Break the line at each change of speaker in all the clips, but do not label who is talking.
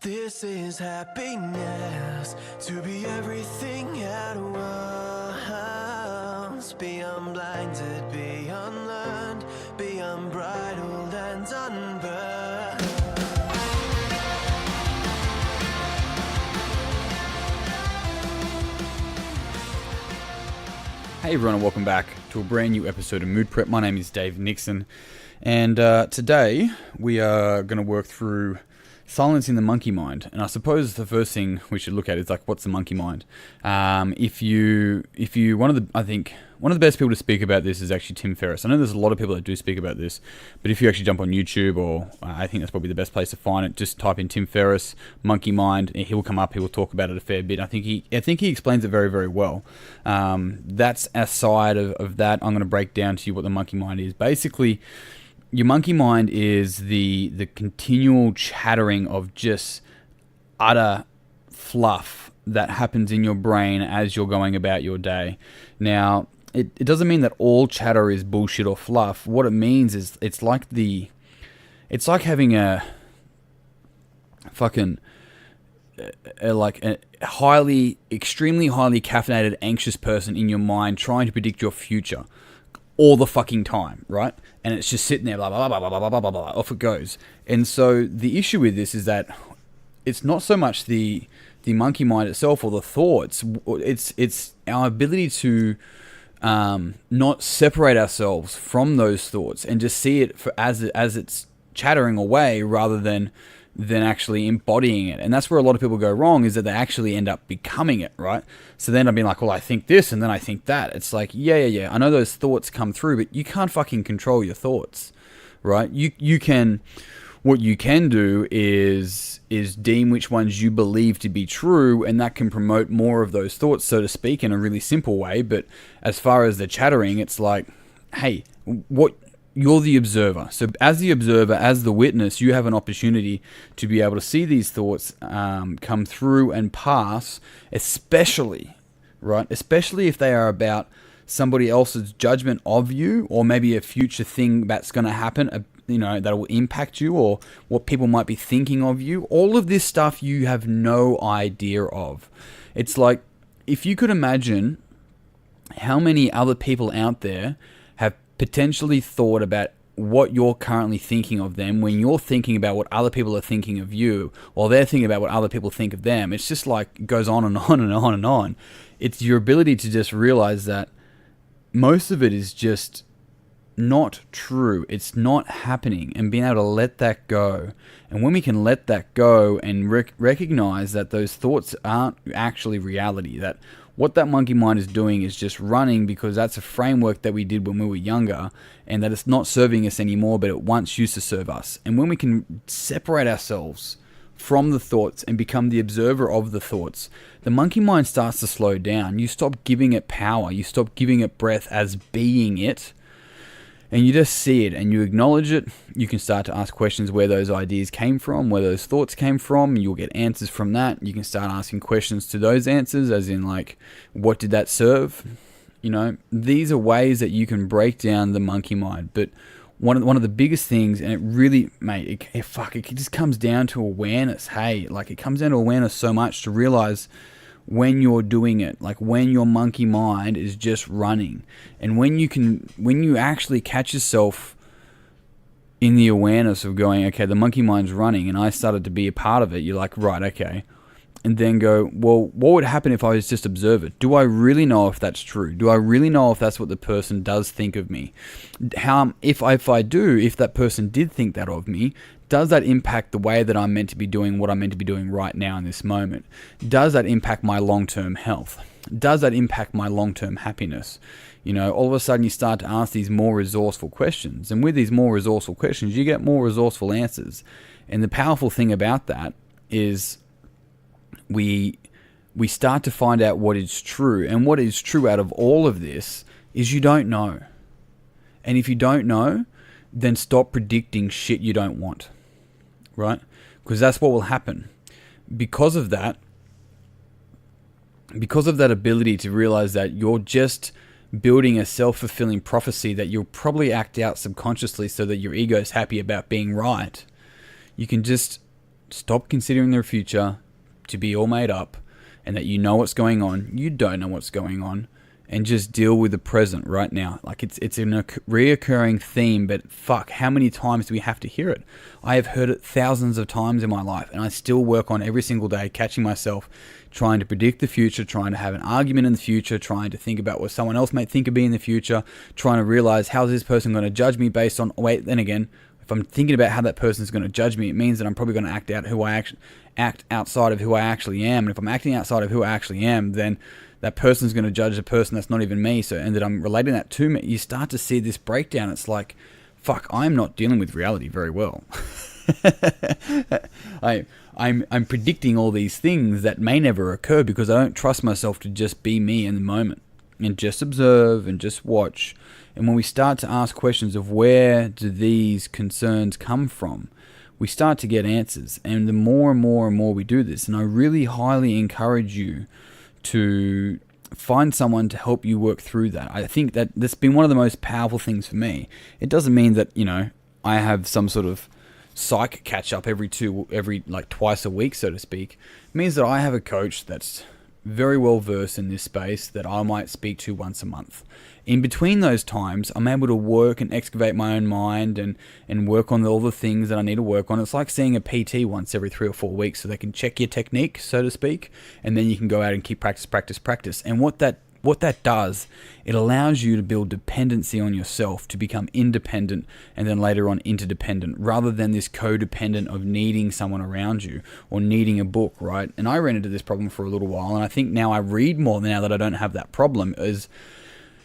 This is happiness, to be everything at once. Be unblinded, be unlearned, be unbridled and unburned.
Hey everyone, and welcome back to a brand new episode of Mood Prep. My name is Dave Nixon, and today we are going to work through silencing the monkey mind. And I suppose the first thing we should look at is like, what's the monkey mind? If you one of the best people to speak about this is actually Tim Ferriss. I know there's a lot of people that do speak about this, but if you actually jump on YouTube, or I think that's probably the best place to find it, just type in Tim Ferriss monkey mind, and he'll come up. He will talk about it a fair bit. I think he explains it very, very well. That's aside of that. I'm going to break down to you what the monkey mind is. Basically, your monkey mind is the continual chattering of just utter fluff that happens in your brain as you're going about your day. Now, it doesn't mean that all chatter is bullshit or fluff. What it means is it's like having a fucking extremely highly caffeinated, anxious person in your mind trying to predict your future all the fucking time, right? And it's just sitting there, blah, blah, blah, blah, blah, blah, blah, blah, off it goes. And so the issue with this is that it's not so much the monkey mind itself or the thoughts. It's our ability to not separate ourselves from those thoughts and just see it as it's chattering away rather than actually embodying it. And that's where a lot of people go wrong, is that they actually end up becoming it, right? So then I'd be like, well, I think this and then I think that. It's like, yeah. I know those thoughts come through, but you can't fucking control your thoughts, right? What you can do is deem which ones you believe to be true, and that can promote more of those thoughts, so to speak, in a really simple way. But as far as the chattering, it's like, hey, you're the observer. So as the observer, as the witness, you have an opportunity to be able to see these thoughts come through and pass, especially if they are about somebody else's judgment of you, or maybe a future thing that's going to happen, that will impact you, or what people might be thinking of you. All of this stuff you have no idea of. It's like, if you could imagine how many other people out there have potentially thought about what you're currently thinking of them when you're thinking about what other people are thinking of you, or they're thinking about what other people think of them. It's just like, it goes on and on and on and on. It's your ability to just realize that most of it is just not true. It's not happening, and being able to let that go. And when we can let that go and recognize that those thoughts aren't actually reality, that what that monkey mind is doing is just running because that's a framework that we did when we were younger, and that it's not serving us anymore, but it once used to serve us. And when we can separate ourselves from the thoughts and become the observer of the thoughts, the monkey mind starts to slow down. You stop giving it power. You stop giving it breath as being it. And you just see it and you acknowledge it. You can start to ask questions where those ideas came from, where those thoughts came from. You'll get answers from that. You can start asking questions to those answers, as in like, what did that serve? These are ways that you can break down the monkey mind. But one of the biggest things, and it really, mate, it just comes down to awareness. Hey, like, it comes down to awareness so much to realize when you're doing it, like when your monkey mind is just running, and when you actually catch yourself in the awareness of going, okay, the monkey mind's running, and I started to be a part of it. You're like, right, okay, and then go, well, what would happen if I was just observe it? Do I really know if that's true? Do I really know if that's what the person does think of me? If that person did think that of me, does that impact the way that I'm meant to be doing what I'm meant to be doing right now in this moment? Does that impact my long-term health? Does that impact my long-term happiness? All of a sudden you start to ask these more resourceful questions. And with these more resourceful questions, you get more resourceful answers. And the powerful thing about that is we start to find out what is true. And what is true out of all of this is you don't know. And if you don't know, then stop predicting shit you don't want. Right? Because that's what will happen. Because of that ability to realize that you're just building a self-fulfilling prophecy that you'll probably act out subconsciously so that your ego is happy about being right, you can just Stop considering the future to be all made up and that you know what's going on. You don't know what's going on. And just deal with the present right now. Like it's a reoccurring theme, but fuck, how many times do we have to hear it? I have heard it thousands of times in my life, and I still work on every single day, catching myself trying to predict the future, trying to have an argument in the future, trying to think about what someone else might think of me in the future, trying to realize how's this person going to judge me based on, then again, if I'm thinking about how that person is going to judge me, it means that I'm probably going to act outside of who I actually am. And if I'm acting outside of who I actually am, then that person's going to judge a person that's not even me. So, and that I'm relating that to me. You start to see this breakdown. It's like, fuck, I'm not dealing with reality very well. I'm predicting all these things that may never occur because I don't trust myself to just be me in the moment and just observe and just watch. And when we start to ask questions of where do these concerns come from, we start to get answers. And the more and more and more we do this, and I really highly encourage you to find someone to help you work through that. I think that that's been one of the most powerful things for me. It doesn't mean that, I have some sort of psych catch up every twice a week, so to speak. It means that I have a coach that's very well versed in this space that I might speak to once a month. In between those times, I'm able to work and excavate my own mind and work on all the things that I need to work on. It's like seeing a PT once every 3 or 4 weeks so they can check your technique, so to speak, and then you can go out and keep practice. And what that does, it allows you to build dependency on yourself to become independent and then later on interdependent, rather than this codependent of needing someone around you or needing a book, right? And I ran into this problem for a little while, and I think now I read more now that I don't have that problem, is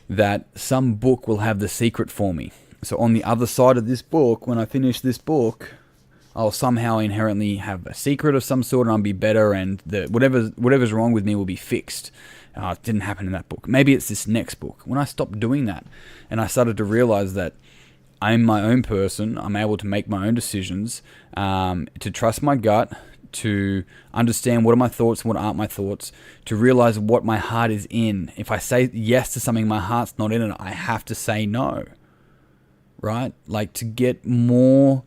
that some book will have the secret for me. So on the other side of this book, when I finish this book, I'll somehow inherently have a secret of some sort and I'll be better, and whatever's wrong with me will be fixed. It didn't happen in that book. Maybe it's this next book. When I stopped doing that and I started to realize that I'm my own person, I'm able to make my own decisions, to trust my gut, to understand what are my thoughts and what aren't my thoughts, to realize what my heart is in. If I say yes to something my heart's not in it, I have to say no, right? Like, to get more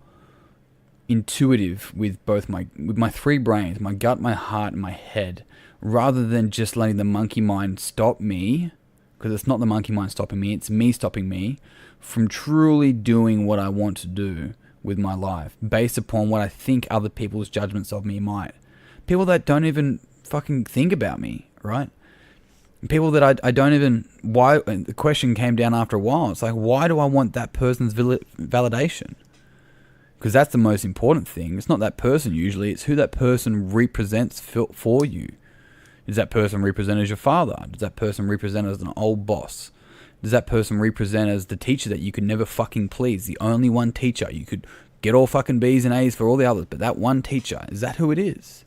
intuitive with my 3 brains, my gut, my heart, and my head, rather than just letting the monkey mind stop me, because it's not the monkey mind stopping me, it's me stopping me from truly doing what I want to do with my life, based upon what I think other people's judgments of me might. People that don't even fucking think about me, right? People that I don't even... Why? The question came down after a while. It's like, why do I want that person's validation? Because that's the most important thing. It's not that person usually. It's who that person represents for you. Does that person represent as your father? Does that person represent as an old boss? Does that person represent as the teacher that you could never fucking please? The only one teacher. You could get all fucking B's and A's for all the others, but that one teacher, is that who it is?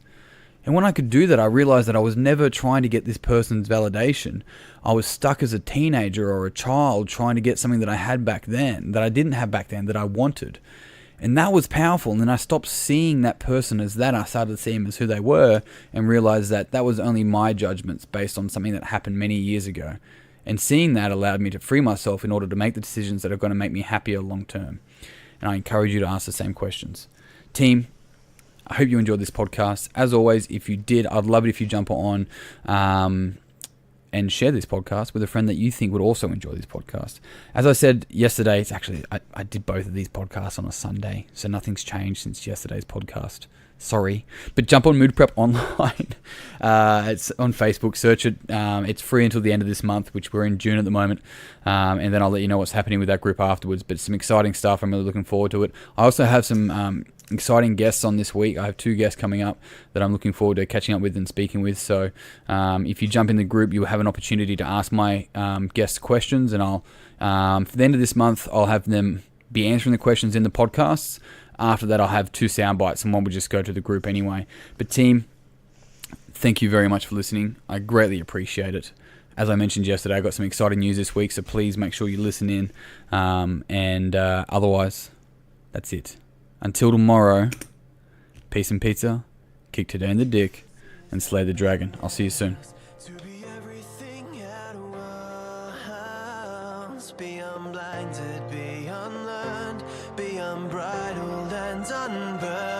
And when I could do that, I realized that I was never trying to get this person's validation. I was stuck as a teenager or a child trying to get something that I had back then, that I didn't have back then, that I wanted. And that was powerful. And then I stopped seeing that person as that. I started to see them as who they were and realized that that was only my judgments based on something that happened many years ago. And seeing that allowed me to free myself in order to make the decisions that are going to make me happier long term. And I encourage you to ask the same questions. Team, I hope you enjoyed this podcast. As always, if you did, I'd love it if you jump on and share this podcast with a friend that you think would also enjoy this podcast. As I said yesterday, it's actually, I did both of these podcasts on a Sunday, so nothing's changed since yesterday's podcast. Sorry. But jump on Mood Prep Online. It's on Facebook. Search it. It's free until the end of this month, which we're in June at the moment. And then I'll let you know what's happening with that group afterwards. But some exciting stuff. I'm really looking forward to it. I also have some exciting guests on this week. I have 2 guests coming up that I'm looking forward to catching up with and speaking with. So if you jump in the group, you'll have an opportunity to ask my guests questions. And I'll for the end of this month, I'll have them be answering the questions in the podcasts. After that, I'll have 2 sound bites, and one will just go to the group anyway. But team, thank you very much for listening. I greatly appreciate it. As I mentioned yesterday, I got some exciting news this week, so please make sure you listen in. Otherwise, that's it. Until tomorrow, peace and pizza, kick today in the dick, and slay the dragon. I'll see you soon.
To be everything at once, be unblinded, be unlearned, be unbridled and unburned.